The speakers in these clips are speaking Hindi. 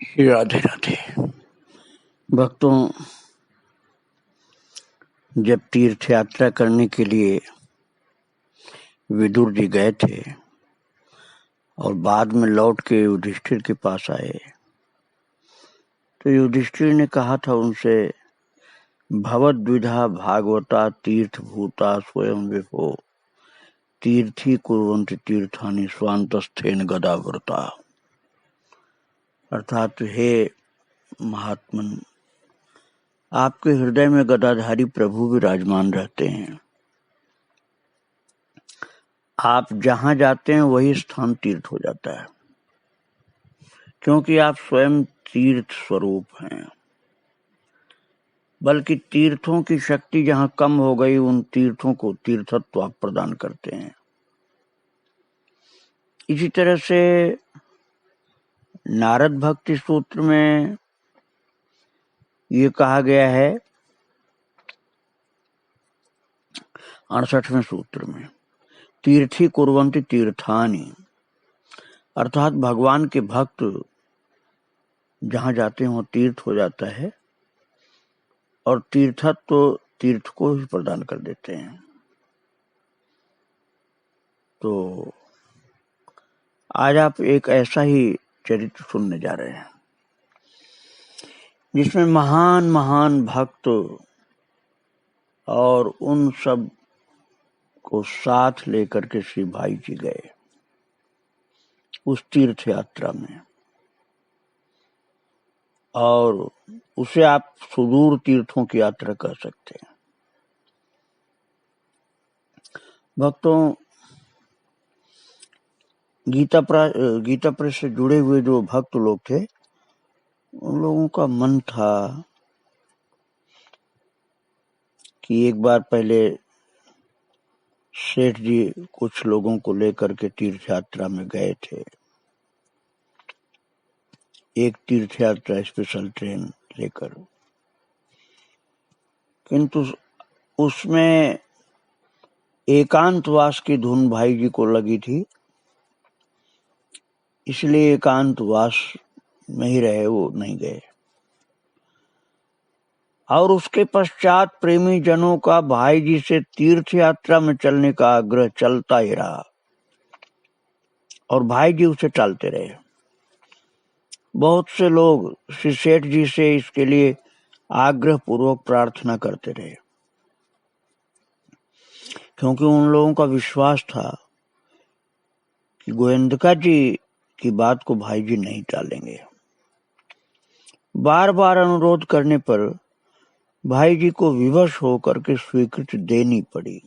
राधे राधे। भक्तों, जब तीर्थ यात्रा करने के लिए विदुर जी गए थे और बाद में लौट के युधिष्ठिर के पास आए, तो युधिष्ठिर ने कहा था उनसे, भवद्विधा भागवता तीर्थभूता स्वयं विभो तीर्थी कुर्वन्ति तीर्थानि स्वान्तस्थेन गदाव्रता। अर्थात हे महात्मन, आपके हृदय में गदाधारी प्रभु विराजमान रहते हैं। आप जहां जाते हैं वही स्थान तीर्थ हो जाता है, क्योंकि आप स्वयं तीर्थ स्वरूप हैं। बल्कि तीर्थों की शक्ति जहां कम हो गई, उन तीर्थों को तीर्थत्व आप प्रदान करते हैं। इसी तरह से नारद भक्ति सूत्र में ये कहा गया है, 68वें सूत्र में, तीर्थी कुर्वन्ति तीर्थानि, अर्थात भगवान के भक्त जहां जाते हैं वो तीर्थ हो जाता है और तीर्थत्व तो तीर्थ को ही प्रदान कर देते हैं। तो आज आप एक ऐसा ही चरित्र सुनने जा रहे हैं जिसमें महान महान भक्त और उन सब को साथ लेकर के श्री भाई जी गए उस तीर्थ यात्रा में, और उसे आप सुदूर तीर्थों की यात्रा कर सकते हैं। भक्तों, गीता प्रेस से जुड़े हुए जो भक्त लोग थे, उन लोगों का मन था कि एक बार पहले सेठ जी कुछ लोगों को लेकर के तीर्थ यात्रा में गए थे, एक तीर्थ यात्रा स्पेशल ट्रेन लेकर, किंतु उसमें एकांतवास की धुन भाई जी को लगी थी, इसलिए एकांतवास में ही रहे, वो नहीं गए। और उसके पश्चात प्रेमी जनों का भाई जी से तीर्थ यात्रा में चलने का आग्रह चलता ही रहा और भाई जी उसे टालते रहे। बहुत से लोग श्री सेठ जी से इसके लिए आग्रह पूर्वक प्रार्थना करते रहे, क्योंकि उन लोगों का विश्वास था कि गोविंदका जी की बात को भाई जी नहीं टालेंगे। बार बार अनुरोध करने पर भाई जी को विवश होकर के स्वीकृति देनी पड़ी,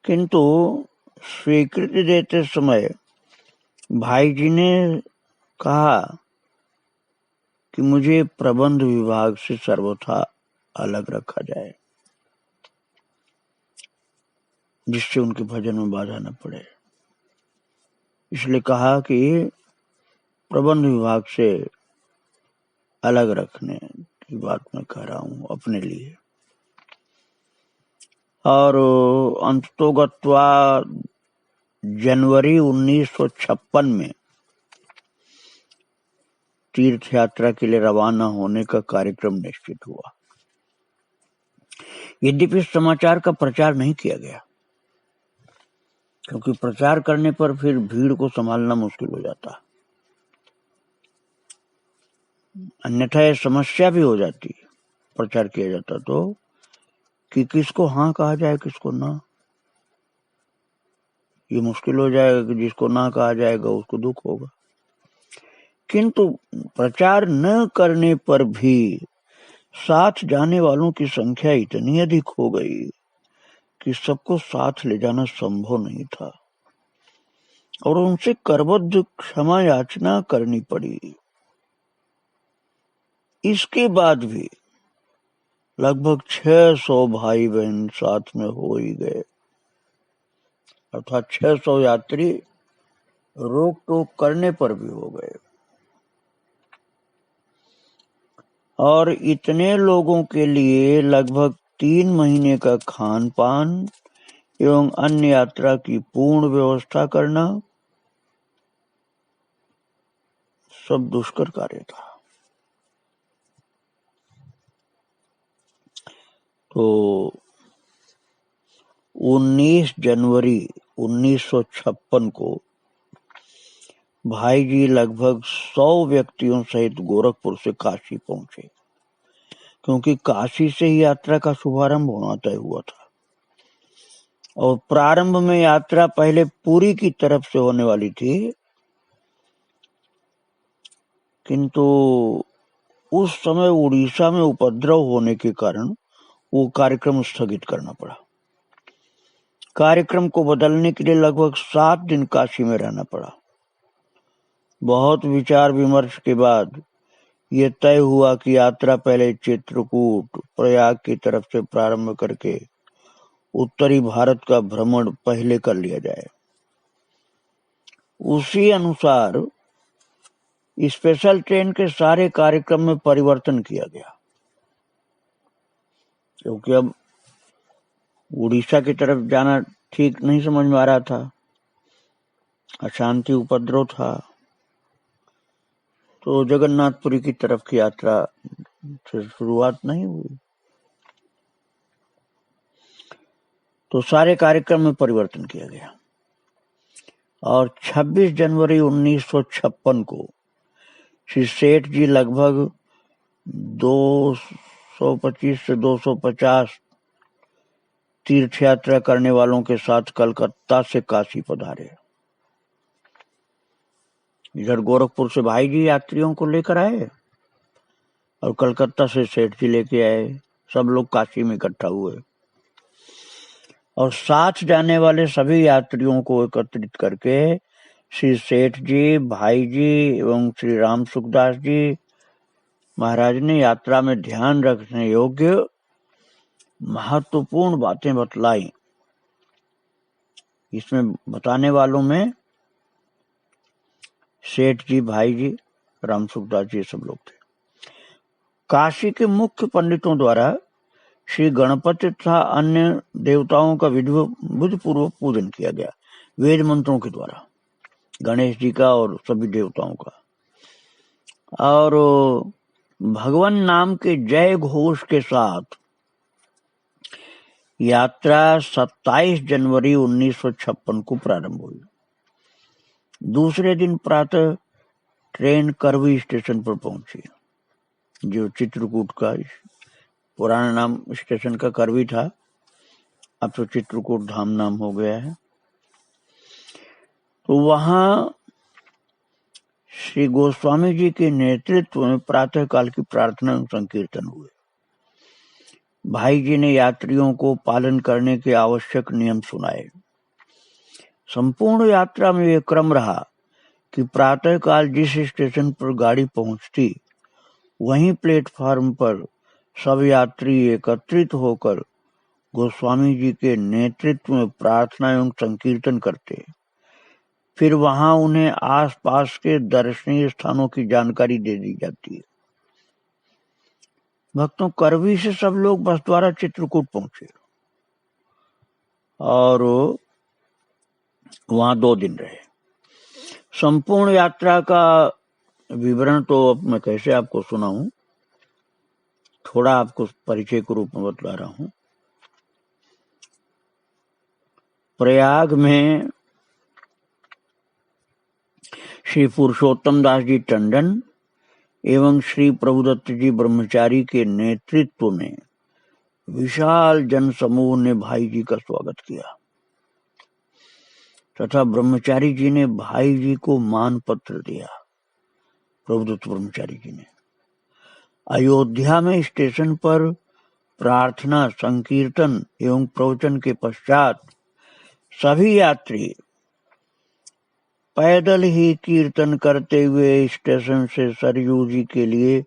किंतु स्वीकृति देते समय भाई जी ने कहा कि मुझे प्रबंध विभाग से सर्वथा अलग रखा जाए, जिससे उनके भजन में बाधा न पड़े। इसलिए कहा कि प्रबंध विभाग से अलग रखने की बात मैं कह रहा हूं अपने लिए। और अंततोगत्वा जनवरी 1956 में तीर्थ यात्रा के लिए रवाना होने का कार्यक्रम निश्चित हुआ। यद्यपि समाचार का प्रचार नहीं किया गया, क्योंकि प्रचार करने पर फिर भीड़ को संभालना मुश्किल हो जाता, अन्यथा यह समस्या भी हो जाती। प्रचार किया जाता तो कि किसको हाँ कहा जाए, किसको ना, ये मुश्किल हो जाएगा कि जिसको ना कहा जाएगा उसको दुख होगा। किंतु प्रचार न करने पर भी साथ जाने वालों की संख्या इतनी अधिक हो गई कि सबको साथ ले जाना संभव नहीं था और उनसे करबद्ध क्षमा याचना करनी पड़ी। इसके बाद भी लगभग 600 भाई बहन साथ में हो ही गए, अर्थात 600 यात्री रोक टोक करने पर भी हो गए। और इतने लोगों के लिए लगभग 3 महीने का खान पान एवं अन्य यात्रा की पूर्ण व्यवस्था करना सब दुष्कर कार्य था। तो 19 जनवरी 1956 को भाई जी लगभग 100 व्यक्तियों सहित गोरखपुर से काशी पहुंचे, क्योंकि काशी से ही यात्रा का शुभारंभ होना तय हुआ था। और प्रारंभ में यात्रा पहले पुरी की तरफ से होने वाली थी, किंतु उस समय उड़ीसा में उपद्रव होने के कारण वो कार्यक्रम स्थगित करना पड़ा। कार्यक्रम को बदलने के लिए लगभग 7 दिन काशी में रहना पड़ा। बहुत विचार विमर्श के बाद ये तय हुआ कि यात्रा पहले चित्रकूट प्रयाग की तरफ से प्रारंभ करके उत्तरी भारत का भ्रमण पहले कर लिया जाए। उसी अनुसार स्पेशल ट्रेन के सारे कार्यक्रम में परिवर्तन किया गया, क्योंकि अब उड़ीसा की तरफ जाना ठीक नहीं समझ में आ रहा था, अशांति उपद्रव था। तो जगन्नाथपुरी की तरफ की यात्रा से शुरुआत नहीं हुई। तो सारे कार्यक्रम में परिवर्तन किया गया और 26 जनवरी 1956 को श्री सेठ जी लगभग 225 से 250 तीर्थ यात्रा करने वालों के साथ कलकत्ता से काशी पधारे। इधर गोरखपुर से भाई जी यात्रियों को लेकर आए और कलकत्ता से सेठ जी लेके आए। सब लोग काशी में इकट्ठा हुए और साथ जाने वाले सभी यात्रियों को एकत्रित करके श्री सेठ जी, भाई जी एवं श्री राम सुखदास जी महाराज ने यात्रा में ध्यान रखने योग्य महत्वपूर्ण बातें बतलाई। इसमें बताने वालों में सेठ जी, भाई जी, राम सुखदास जी सब लोग थे। काशी के मुख्य पंडितों द्वारा श्री गणपति तथा अन्य देवताओं का विधि पूर्वक पूजन किया गया, वेद मंत्रों के द्वारा, गणेश जी का और सभी देवताओं का। और भगवान नाम के जय घोष के साथ यात्रा 27 जनवरी 1956 को प्रारंभ हुई। दूसरे दिन प्रातः ट्रेन करवी स्टेशन पर पहुंची, जो चित्रकूट का पुराना नाम स्टेशन का करवी था, अब तो चित्रकूट धाम नाम हो गया है। तो वहां श्री गोस्वामी जी के नेतृत्व में प्रातः काल की प्रार्थना एवं संकीर्तन हुए। भाई जी ने यात्रियों को पालन करने के आवश्यक नियम सुनाए। संपूर्ण यात्रा में यह क्रम रहा कि प्रातः काल जिस स्टेशन पर गाड़ी पहुंचती, वहीं प्लेटफार्म पर सब यात्री एकत्रित होकर गोस्वामी जी के नेतृत्व में प्रार्थना एवं संकीर्तन करते। फिर वहां उन्हें आसपास के दर्शनीय स्थानों की जानकारी दे दी जाती है। भक्तों, करवी से सब लोग बस द्वारा चित्रकूट पहुंचे और वहां 2 दिन रहे। संपूर्ण यात्रा का विवरण तो अब मैं कैसे आपको सुनाऊं, थोड़ा आपको परिचय के रूप में बतला रहा हूं। प्रयाग में श्री पुरुषोत्तम दास जी टंडन एवं श्री प्रभुदत्त जी ब्रह्मचारी के नेतृत्व में विशाल जन समूह ने भाई जी का स्वागत किया तथा ब्रह्मचारी जी ने भाई जी को मान पत्र दिया। प्रभुदत्त ब्रह्मचारी जी ने अयोध्या में स्टेशन पर प्रार्थना, संकीर्तन एवं प्रवचन के पश्चात सभी यात्री पैदल ही कीर्तन करते हुए स्टेशन से सरयू जी के लिए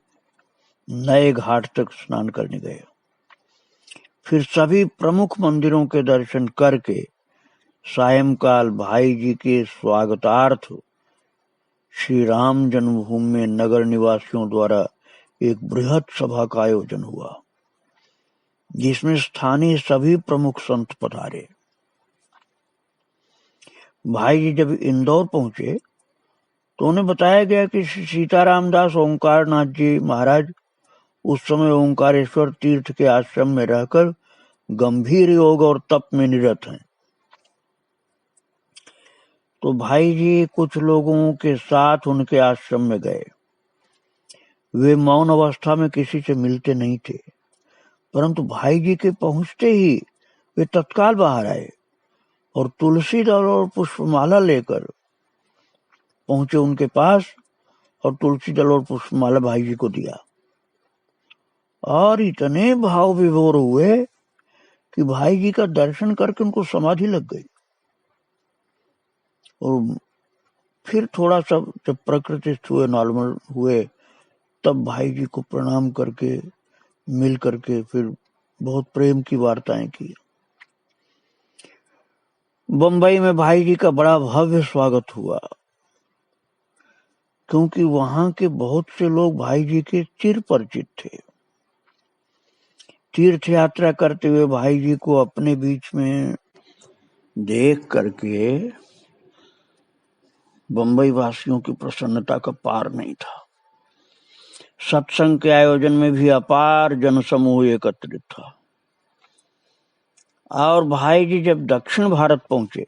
नए घाट तक स्नान करने गए। फिर सभी प्रमुख मंदिरों के दर्शन करके सायंकाल भाई जी के स्वागतार्थ श्री राम जन्मभूमि में नगर निवासियों द्वारा एक बृहद सभा का आयोजन हुआ, जिसमें स्थानीय सभी प्रमुख संत पधारे। भाई जी जब इंदौर पहुंचे तो उन्हें बताया गया कि सीताराम दास ओंकार नाथ जी महाराज उस समय ओंकारेश्वर तीर्थ के आश्रम में रहकर गंभीर योग और तप में निरत हैं। तो भाई जी कुछ लोगों के साथ उनके आश्रम में गए। वे मौन अवस्था में किसी से मिलते नहीं थे, परंतु भाई जी के पहुंचते ही वे तत्काल बाहर आए और तुलसी दल और पुष्पमाला लेकर पहुंचे उनके पास और तुलसी दल और पुष्पमाला भाई जी को दिया और इतने भाव विभोर हुए कि भाई जी का दर्शन करके उनको समाधि लग गई। और फिर थोड़ा सा जब प्रकृतिस्थ हुए, नॉर्मल हुए, तब भाई जी को प्रणाम करके मिल करके फिर बहुत प्रेम की वार्ताएं की। बंबई में भाई जी का बड़ा भव्य स्वागत हुआ, क्योंकि वहां के बहुत से लोग भाई जी के चिर परिचित थे। तीर्थ यात्रा करते हुए भाई जी को अपने बीच में देख करके बंबई वासियों की प्रसन्नता का पार नहीं था। सत्संग के आयोजन में भी अपार जनसमूह एकत्रित था। और भाई जी जब दक्षिण भारत पहुंचे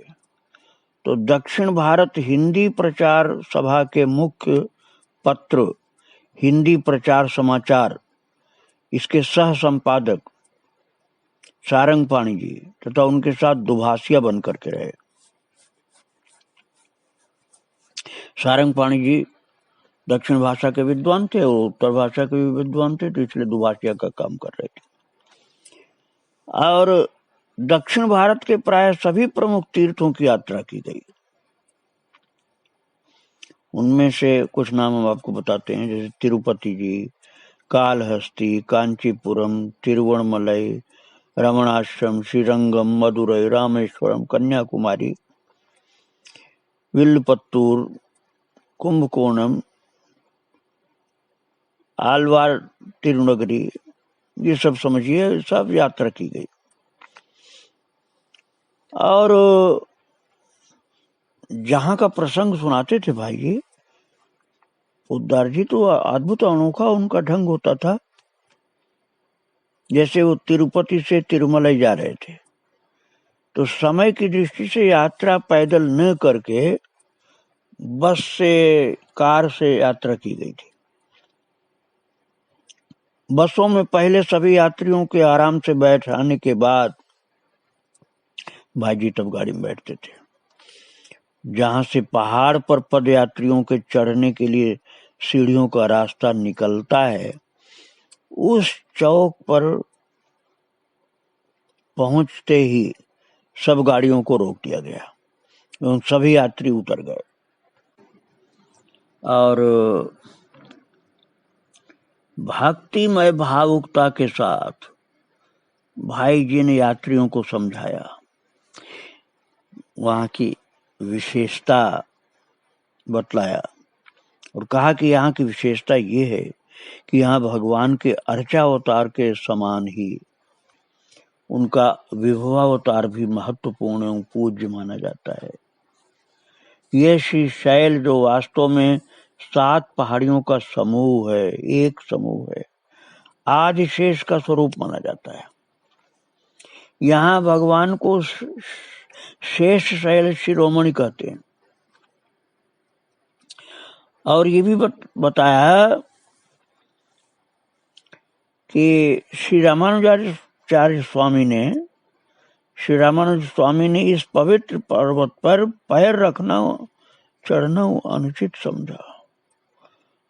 तो दक्षिण भारत हिंदी प्रचार सभा के मुख्य पत्र हिंदी प्रचार समाचार, इसके सह संपादक सारंगपाणी जी तथा उनके साथ दुभाषिया बन करके रहे। सारंगपाणी जी दक्षिण भाषा के विद्वान थे और उत्तर भाषा के भी विद्वान थे, तो इसलिए दुभाषिया का काम कर रहे थे। और दक्षिण भारत के प्राय सभी प्रमुख तीर्थों की यात्रा की गई। उनमें से कुछ नाम हम आपको बताते हैं, जैसे तिरुपति जी, कालहस्ती, कांचीपुरम, तिरुवणमलई, रमणाश्रम, श्रीरंगम, मदुरई, रामेश्वरम, कन्याकुमारी, विल्लपत्तूर, कुंभकोणम, आलवार, तिरुनगरी, ये सब समझिए सब यात्रा की गई। और जहां का प्रसंग सुनाते थे भाई जी उद्धार जी, तो अद्भुत अनोखा उनका ढंग होता था। जैसे वो तिरुपति से तिरुमलाई जा रहे थे, तो समय की दृष्टि से यात्रा पैदल न करके बस से, कार से यात्रा की गई थी। बसों में पहले सभी यात्रियों के आराम से बैठाने के बाद भाई जी तब गाड़ी में बैठते थे। जहां से पहाड़ पर पद यात्रियों के चढ़ने के लिए सीढ़ियों का रास्ता निकलता है, उस चौक पर पहुंचते ही सब गाड़ियों को रोक दिया गया एवं सभी यात्री उतर गए। और भक्तिमय भावुकता के साथ भाई जी ने यात्रियों को समझाया, वहां की विशेषता बतलाया और कहा कि यहाँ की विशेषता ये है कि यहाँ भगवान के अर्चावतार के समान ही उनका विभवावतार भी महत्वपूर्ण एवं पूज्य माना जाता है। ये श्री शैल जो वास्तव में 7 पहाड़ियों का समूह है, एक समूह है, आदि शेष का स्वरूप माना जाता है। यहाँ भगवान को शेष शैल शिरोमणि कहते हैं। और ये भी बताया कि श्री रामानुजाचार्य स्वामी ने इस पवित्र पर्वत पर पैर रखना, चढ़ना अनुचित समझा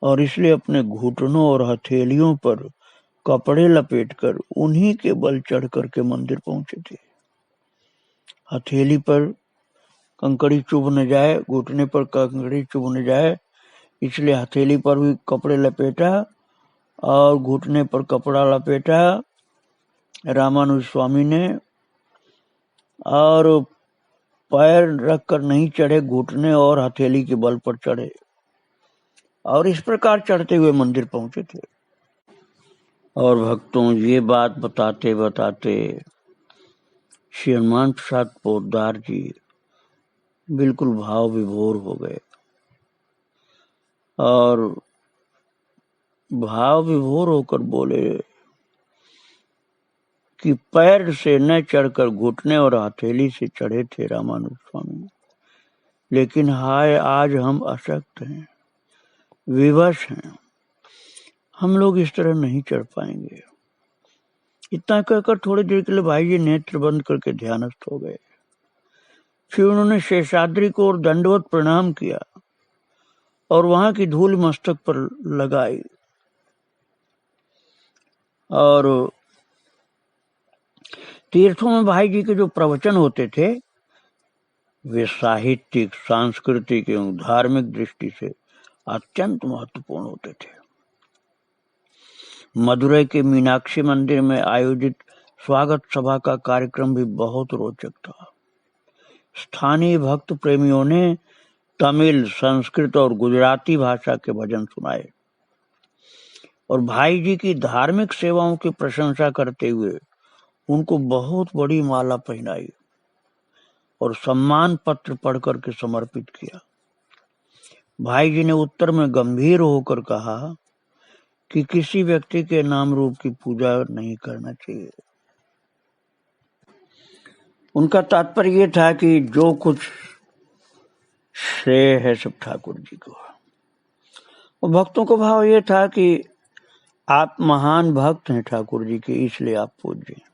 और इसलिए अपने घुटनों और हथेलियों पर कपड़े लपेटकर उन्हीं के बल चढ़ करके मंदिर पहुंचे थे। हथेली पर कंकड़ी चुभ न जाए, घुटने पर कंकड़ी चुभ न जाए, इसलिए हथेली पर भी कपड़े लपेटा और घुटने पर कपड़ा लपेटा रामानुज स्वामी ने, और पैर रखकर नहीं चढ़े, घुटने और हथेली के बल पर चढ़े और इस प्रकार चढ़ते हुए मंदिर पहुंचे थे। और भक्तों, ये बात बताते बताते श्री हनुमान प्रसाद पोद्दार जी बिल्कुल भाव विभोर हो गए। और भाव विभोर होकर बोले कि पैर से न चढ़कर घुटने और हथेली से चढ़े थे रामानुज स्वामी, लेकिन हाय आज हम अशक्त हैं, विवश हैं, हम लोग इस तरह नहीं चढ़ पाएंगे। इतना कहकर थोड़ी देर के लिए भाई जी नेत्र बंद करके ध्यानस्थ हो गए। फिर उन्होंने शेषाद्री को और दंडवत प्रणाम किया और वहां की धूल मस्तक पर लगाई। और तीर्थों में भाई जी के जो प्रवचन होते थे वे साहित्यिक, सांस्कृतिक एवं धार्मिक दृष्टि से अत्यंत महत्वपूर्ण होते थे। मदुरई के मीनाक्षी मंदिर में आयोजित स्वागत सभा का कार्यक्रम भी बहुत रोचक था। स्थानीय भक्त प्रेमियों ने तमिल, संस्कृत और गुजराती भाषा के भजन सुनाए और भाई जी की धार्मिक सेवाओं की प्रशंसा करते हुए उनको बहुत बड़ी माला पहनाई और सम्मान पत्र पढ़कर के समर्पित किया। भाई जी ने उत्तर में गंभीर होकर कहा कि किसी व्यक्ति के नाम रूप की पूजा नहीं करना चाहिए। उनका तात्पर्य ये था कि जो कुछ श्रेय है सब ठाकुर जी को। और भक्तों को भाव ये था कि आप महान भक्त हैं ठाकुर जी के, इसलिए आप पूज्य हैं।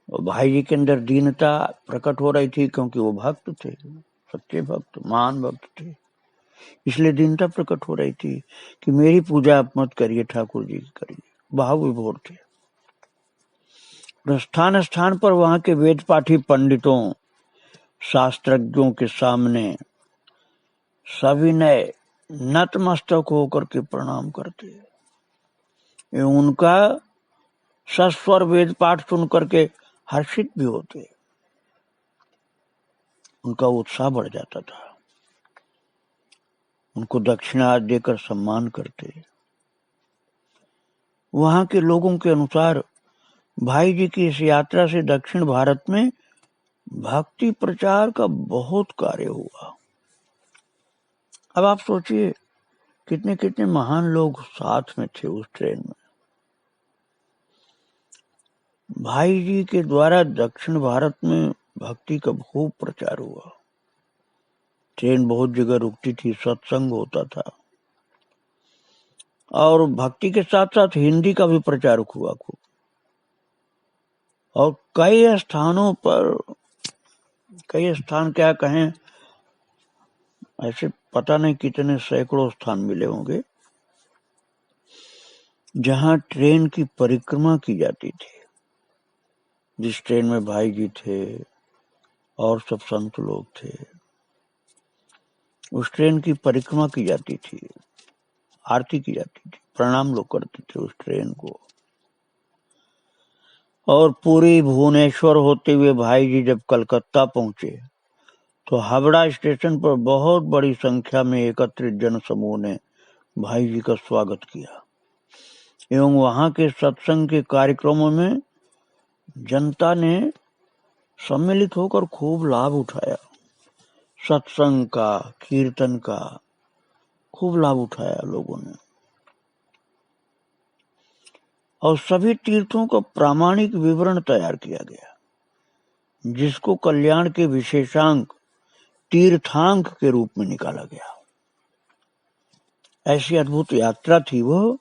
और भाई जी के अंदर दीनता प्रकट हो रही थी क्योंकि वो भक्त थे, सच्चे भक्त, महान भक्त थे, इसलिए दीनता प्रकट हो रही थी कि मेरी पूजा आप मत करिए, ठाकुर जी की करिए। भाव विभोर थे। स्थान स्थान पर वहां के वेद पाठी पंडितों, शास्त्रज्ञों के सामने सविनय नतमस्तक होकर के प्रणाम करते एवं उनका सस्वर वेद पाठ सुन करके हर्षित भी होते। उनका उत्साह बढ़ जाता था। उनको दक्षिणा देकर सम्मान करते। वहां के लोगों के अनुसार भाई जी की इस यात्रा से दक्षिण भारत में भक्ति प्रचार का बहुत कार्य हुआ। अब आप सोचिए कितने कितने महान लोग साथ में थे उस ट्रेन में। भाई जी के द्वारा दक्षिण भारत में भक्ति का खूब प्रचार हुआ। ट्रेन बहुत जगह रुकती थी, सत्संग होता था और भक्ति के साथ साथ हिंदी का भी प्रचार हुआ खूब। और कई स्थानों पर, कई स्थान क्या कहें, ऐसे पता नहीं कितने सैकड़ों स्थान मिले होंगे जहां ट्रेन की परिक्रमा की जाती थी। जिस ट्रेन में भाई जी थे और सब संत लोग थे, उस ट्रेन की परिक्रमा की जाती थी, आरती की जाती थी, प्रणाम लोग करते थे उस ट्रेन को। और पूरी भुवनेश्वर होते हुए भाई जी जब कलकत्ता पहुंचे तो हावड़ा स्टेशन पर बहुत बड़ी संख्या में एकत्रित जनसमूह ने भाई जी का स्वागत किया एवं वहां के सत्संग के कार्यक्रमों में जनता ने सम्मिलित होकर खूब लाभ उठाया। सत्संग का, कीर्तन का खूब लाभ उठाया लोगों ने। और सभी तीर्थों का प्रामाणिक विवरण तैयार किया गया, जिसको कल्याण के विशेषांक तीर्थांक के रूप में निकाला गया। ऐसी अद्भुत यात्रा थी वो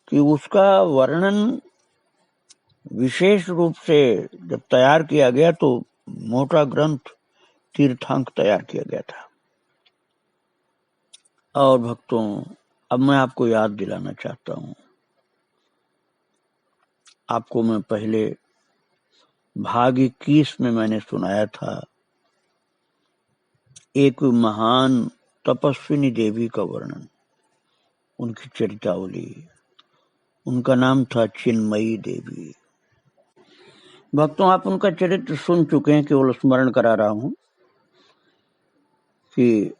कि उसका वर्णन विशेष रूप से जब तैयार किया गया तो मोटा ग्रंथ तीर्थांक तैयार किया गया था। और भक्तों, अब मैं आपको याद दिलाना चाहता हूं, आपको मैं पहले भाग 21 में मैंने सुनाया था एक महान तपस्विनी देवी का वर्णन, उनकी चरितावली। उनका नाम था चिन्मयी देवी। भक्तों, आप उनका चरित्र सुन चुके हैं, केवल स्मरण करा रहा हूं कि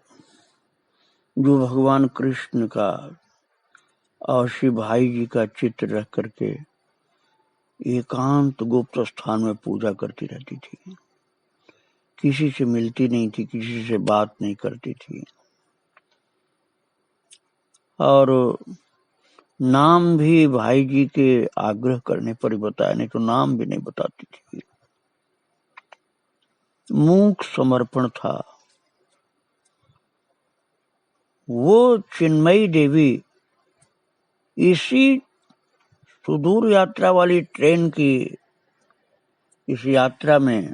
जो भगवान कृष्ण का और श्री भाई जी का चित्र रख करके एकांत गुप्त स्थान में पूजा करती रहती थी। किसी से मिलती नहीं थी, किसी से बात नहीं करती थी, और नाम भी भाई जी के आग्रह करने पर ही बताया, नहीं तो नाम भी नहीं बताती थी। मूक समर्पण था। वो चिन्मयी देवी इसी सुदूर यात्रा वाली ट्रेन की इस यात्रा में,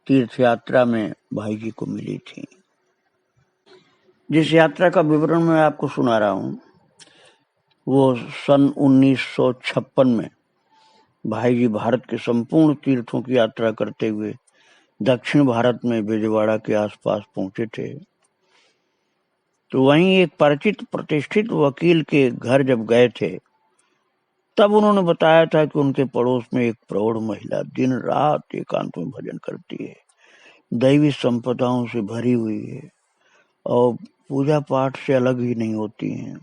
तीर्थ यात्रा में भाई जी को मिली थी। जिस यात्रा का विवरण मैं आपको सुना रहा हूं, वो सन 1956 में भाई जी भारत के संपूर्ण तीर्थों की यात्रा करते हुए दक्षिण भारत में बिजवाड़ा के आसपास पहुंचे थे। तो वहीं एक परिचित प्रतिष्ठित वकील के घर जब गए थे, तब उन्होंने बताया था कि उनके पड़ोस में एक प्रौढ़ महिला दिन रात एकांत में भजन करती है, दैवी संपदाओं से भरी हुई है और पूजा पाठ से अलग ही नहीं होती हैं।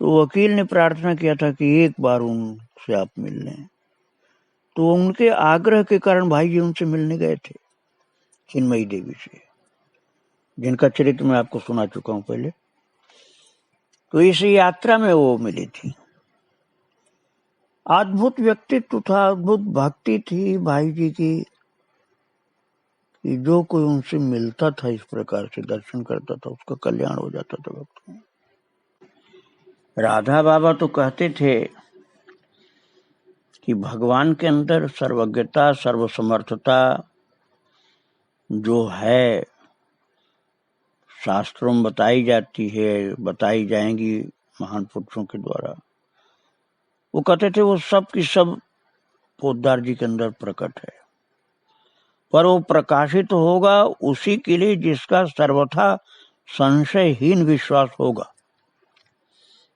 तो वकील ने प्रार्थना किया था कि एक बार उनसे आप मिल लें। तो उनके आग्रह के कारण भाई जी उनसे मिलने गए थे, चिन्मयी देवी से, जिनका चरित्र मैं आपको सुना चुका हूं पहले। तो इस यात्रा में वो मिली थी। अद्भुत व्यक्तित्व था, अद्भुत भक्ति थी भाई जी की, कि जो कोई उनसे मिलता था, इस प्रकार से दर्शन करता था, उसका कल्याण हो जाता था भक्तों। राधा बाबा तो कहते थे कि भगवान के अंदर सर्वज्ञता, सर्वसमर्थता जो है, शास्त्रों में बताई जाती है, बताई जाएंगी महान पुरुषों के द्वारा, वो कहते थे वो सब की सब पोद्दार जी के अंदर प्रकट है, पर वो प्रकाशित होगा उसी के लिए जिसका सर्वथा संशयहीन विश्वास होगा।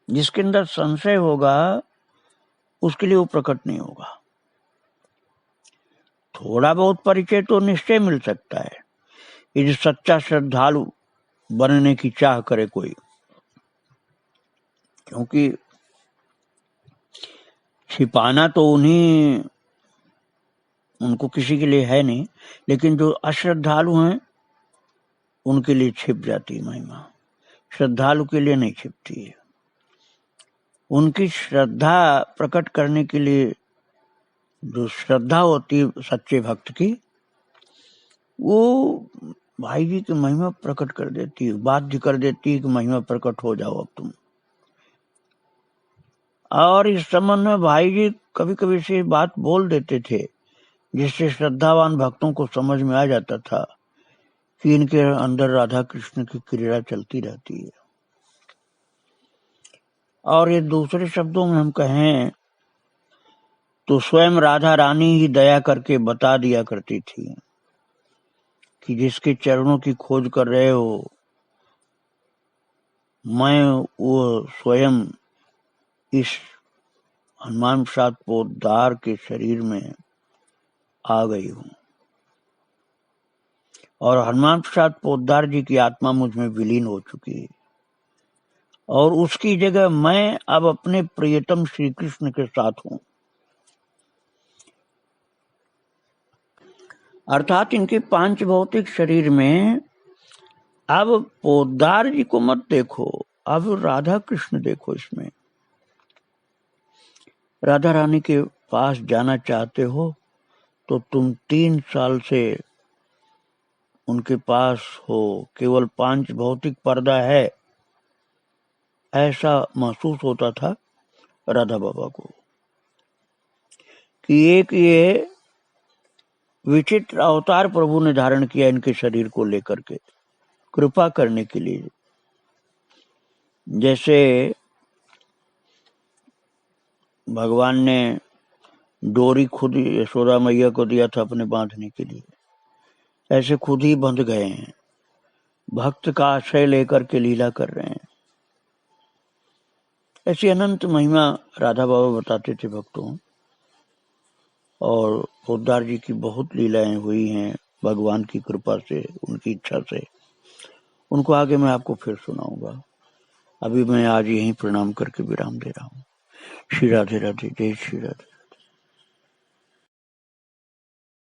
जिसके अंदर संशय होगा उसके लिए वो प्रकट नहीं होगा। थोड़ा बहुत परिचय तो निश्चय मिल सकता है, यदि सच्चा श्रद्धालु बनने की चाह करे कोई, क्योंकि छिपाना तो उनको किसी के लिए है नहीं, लेकिन जो अश्रद्धालु हैं उनके लिए छिप जाती है महिमा, श्रद्धालु के लिए नहीं छिपती है। उनकी श्रद्धा प्रकट करने के लिए जो श्रद्धा होती है सच्चे भक्त की, वो भाई जी की महिमा प्रकट कर देती है, बाध्य कर देती है कि महिमा प्रकट हो जाओ अब तुम। और इस संबंध में भाई जी कभी कभी से बात बोल देते थे, जिससे श्रद्धावान भक्तों को समझ में आ जाता था कि इनके अंदर राधा कृष्ण की क्रीड़ा चलती रहती है। और ये दूसरे शब्दों में हम कहें तो स्वयं राधा रानी ही दया करके बता दिया करती थी कि जिसके चरणों की खोज कर रहे हो, मैं वो स्वयं इस हनुमान प्रसाद पोद्दार के शरीर में आ गई हूं, और हनुमान प्रसाद पोद्दार जी की आत्मा मुझ में विलीन हो चुकी है, और उसकी जगह मैं अब अपने प्रियतम श्री कृष्ण के साथ हूं। अर्थात इनके पांच भौतिक शरीर में अब पोद्दार जी को मत देखो, अब राधा कृष्ण देखो। इसमें राधा रानी के पास जाना चाहते हो तो तुम 3 साल से उनके पास हो, केवल 5 भौतिक पर्दा है, ऐसा महसूस होता था राधा बाबा को कि एक ये विचित्र अवतार प्रभु ने धारण किया इनके शरीर को लेकर के कृपा करने के लिए। जैसे भगवान ने डोरी खुद यशोदा मैया को दिया था अपने बांधने के लिए, ऐसे खुद ही बंध गए हैं, भक्त का आश्रय लेकर के लीला कर रहे हैं। ऐसी अनंत महिमा राधा बाबा बताते थे भक्तों, और पोद्दार जी की बहुत लीलाएं हुई हैं भगवान की कृपा से, उनकी इच्छा से। उनको आगे मैं आपको फिर सुनाऊंगा। अभी मैं आज यहीं प्रणाम करके विराम दे रहा हूँ। श्री राधे राधे, जय श्री राधे।